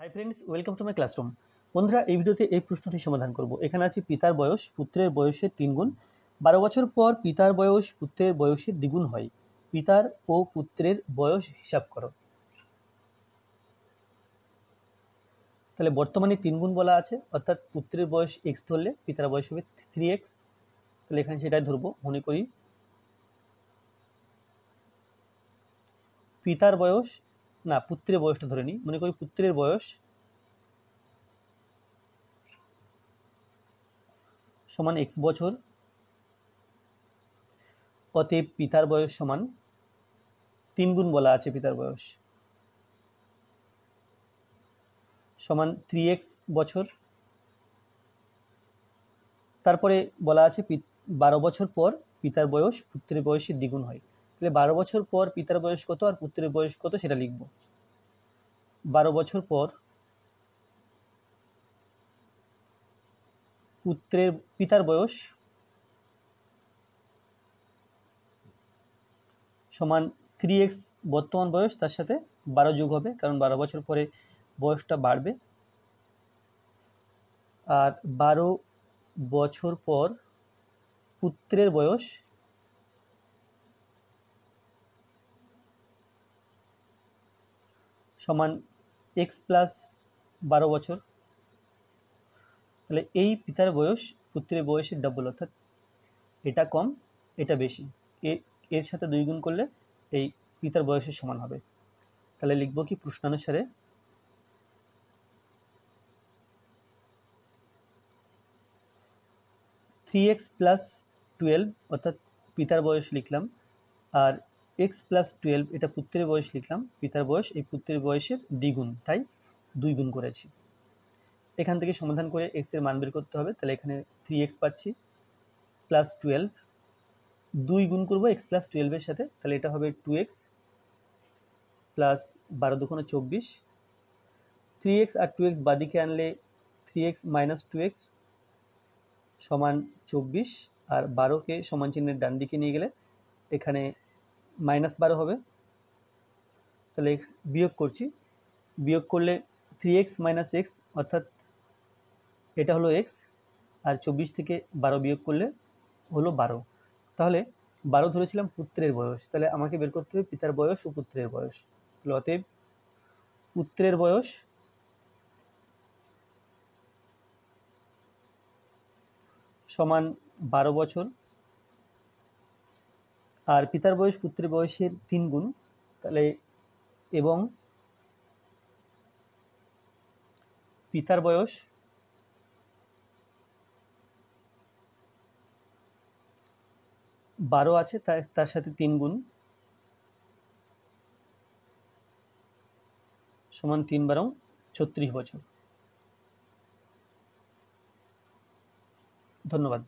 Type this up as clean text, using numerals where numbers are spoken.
Hi friends, welcome to my classroom. বন্ধুরা, এই ভিডিওতে এই প্রশ্নটি সমাধান করব। এখানে আছে পিতার বয়স পুত্রের বয়সের 3 গুণ। 12 বছর পর পিতার বয়স পুত্রের বয়সের দ্বিগুণ হয়। পিতার ও পুত্রের বয়স হিসাব করো। তাহলে বর্তমানে 3 গুণ বলা আছে, অর্থাৎ পুত্রের বয়স x ধরলে পিতার বয়স হবে 3x। তাহলে এখানে সেটাই ধরবো। মনে করি পিতার বয়স, না পুত্রের বয়সটা ধরে নিই। মনে করি পুত্রের বয়স সমান x বছর, অতএব পিতার বয়স সমান 3 গুণ বলা আছে পিতার বয়স সমান 3x বছর। তারপরে বলা আছে 12 বছর পর পিতার বয়স পুত্রের বয়সের দ্বিগুণ হয়। তাহলে 12 বছর পর পিতার বয়স কত আর পুত্রের বয়স কত সেটা লিখব। 12 বছর পর পিতার বয়স সমান 3x বর্তমান বয়স, তার সাথে 12 যোগ হবে, কারণ 12 বছর পরে বয়সটা বাড়বে। আর 12 বছর পর পুত্রের বয়স সমান x প্লাস 12 বছর। তাহলে এই পিতার বয়স পুত্রের বয়সের ডাবল, অর্থাৎ এটা কম এটা বেশি। এর সাথে 2 গুণ করলে এই পিতার বয়সের সমান হবে। তাহলে লিখব কি, প্রশ্নানুসারে 3x প্লাস 12 অর্থাৎ পিতার বয়স লিখলাম, আর x প্লাস 12 এটা পুত্রের বয়স লিখলাম। পিতার বয়স এই পুত্রের বয়সের দ্বিগুণ, তাই 2 গুণ করেছি। এখান থেকে সমাধান করে x এর মান বের করতে হবে। তাহলে এখানে 3x পাচ্ছি প্লাস 12, 2 গুণ করবো x প্লাস 12 এর সাথে, তাহলে এটা হবে 2x প্লাস 12 দুগুণে 24। 3x আর 2x বাদিকে আনলে 3x মাইনাস 2x সমান 24, আর 12কে সমান চিহ্নের ডান দিকে নিয়ে গেলে এখানে মাইনাস 12 হবে। তাহলে বিয়োগ করছি, বিয়োগ করলে 3x মাইনাস x অর্থাৎ এটা হলো x, আর 24 থেকে 12 বিয়োগ করলে হলো 12। তাহলে 12 ধরেছিলাম পুত্রের বয়স, তাহলে আমাকে বের করতে হবে পিতার বয়স ও পুত্রের বয়স। তাহলে অতএব পুত্রের বয়স সমান 12 বছর, আর পিতার বয়স পুত্রের বয়সের 3 গুণ। তাহলে এবং পিতার বয়স বারো আছে, তার সাথে 3 গুণ সমান 3 বারং 36 বছর। ধন্যবাদ।